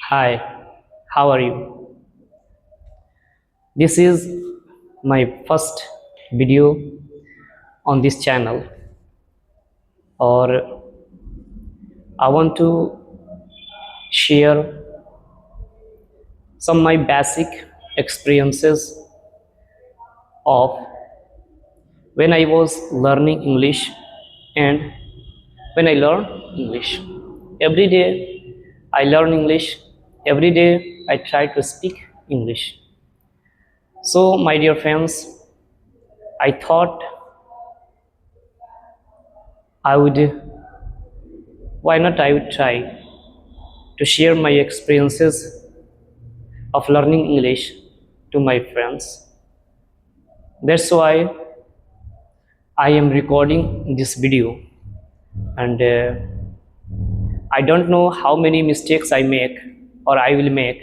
Hi, how are you? This is my first video on this channel, or I want to share some my basic experiences of when I was learning English and when I learn English. Every day I learn English, every day I try to speak English. So, my dear friends, I thought I would, why not I would try to share my experiences of learning English to my friends. That's why I am recording this video, and I don't know how many mistakes I make or I will make,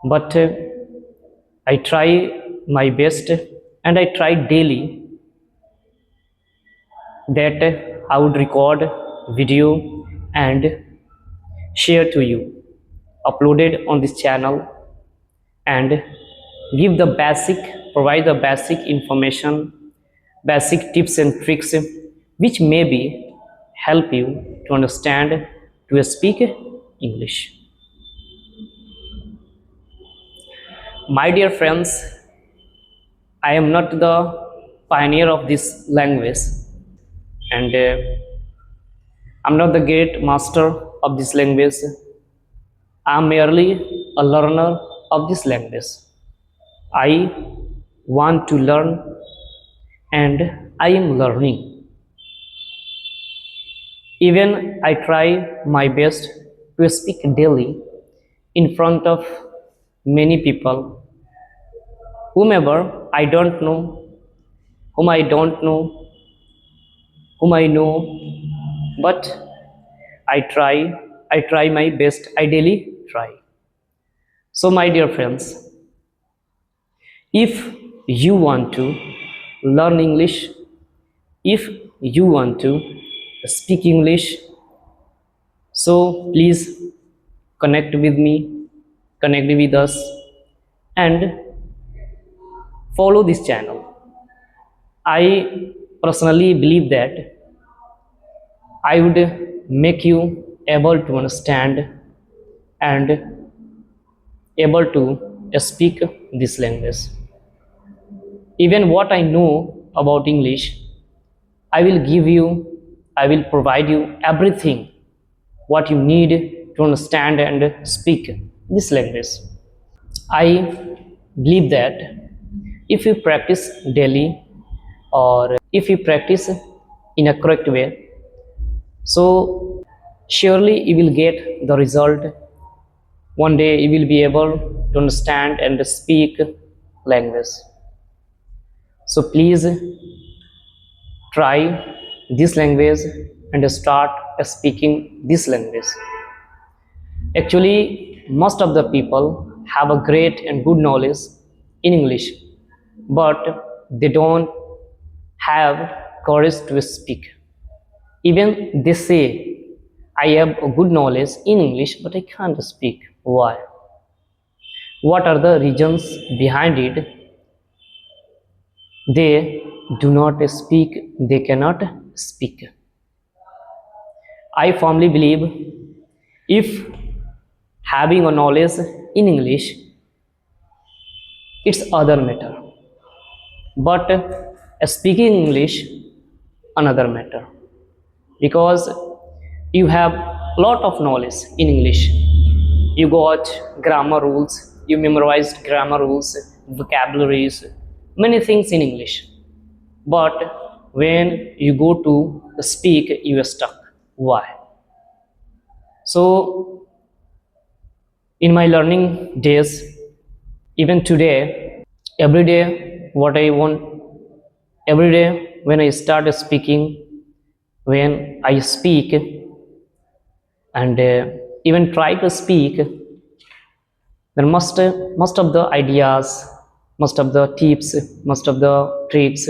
but I try my best and I try daily that I would record video and share to you, uploaded on this channel, and give the basic, provide the basic information, basic tips and tricks which maybe help you to understand, to speak English. My dear friends, I am not the pioneer of this language, and I'm not the great master of this language. I'm merely a learner of this language. I want to learn and I am learning. Even I try my best to speak daily in front of many people, whomever I don't know, whom I don't know, whom I know, but I try my best, I daily try. So, my dear friends, if you want to learn English, if you want to speak English, so please connect with me, connect with us, and follow this channel. I personally believe that I would make you able to understand and able to speak this language. Even what I know about English, I will give you, I will provide you everything what you need to understand and speak this language. I believe that if you practice daily or if you practice in a correct way, so surely you will get the result. One day you will be able to understand and speak language. So please try this language and start speaking this language. Actually, most of the people have a great and good knowledge in English, but they don't have courage to speak. Even they say, I have a good knowledge in English, but I can't speak. Why? What are the reasons behind it? They do not speak, they cannot speak. I firmly believe if having a knowledge in English, it's other matter, but speaking English, another matter, because you have lot of knowledge in English. You got grammar rules, you memorized grammar rules, vocabularies, many things in English, but when you go to speak you are stuck. Why? So in my learning days, even today, every day what I want, every day when I start speaking, when I speak and even try to speak, then most of the ideas, most of the tips, most of the tricks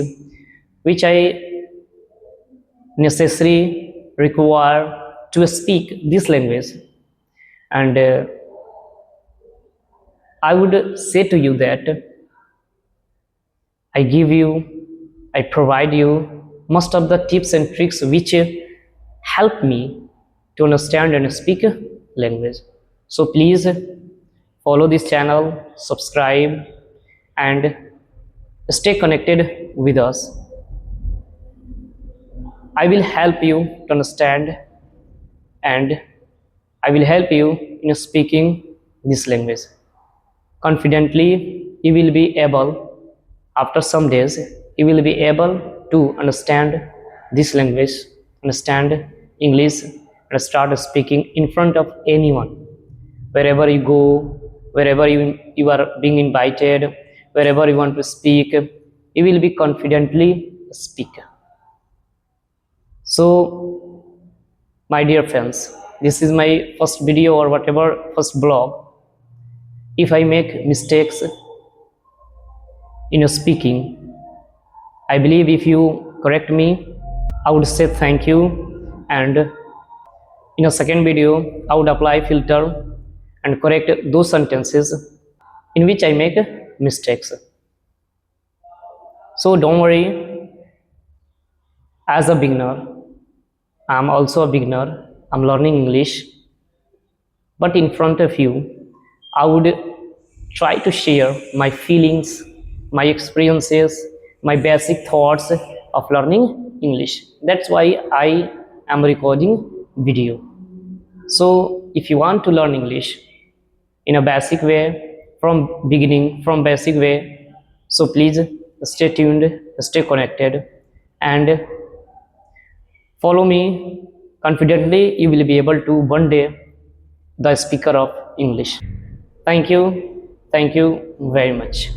which I necessary require to speak this language, And I would say to you that I give you, I provide you most of the tips and tricks which help me to understand and speak language. So please follow this channel, subscribe, and stay connected with us. I will help you to understand, and I will help you in speaking this language. Confidently, you will be able, after some days, you will be able to understand this language, understand English, and start speaking in front of anyone. Wherever you go, wherever you are being invited, wherever you want to speak, you will be confidently speak. So, my dear friends, this is my first video or whatever first blog. If I make mistakes in speaking, I believe if you correct me, I would say thank you. And in a second video, I would apply filter and correct those sentences in which I make mistakes. So don't worry, as a beginner, I'm also a beginner, I'm learning English, but in front of you, I would try to share my feelings, my experiences, my basic thoughts of learning English. That's why I am recording video. So if you want to learn English in a basic way, from beginning, from basic way, so please stay tuned, stay connected, and follow me confidently. You will be able to one day the speaker of English. Thank you very much.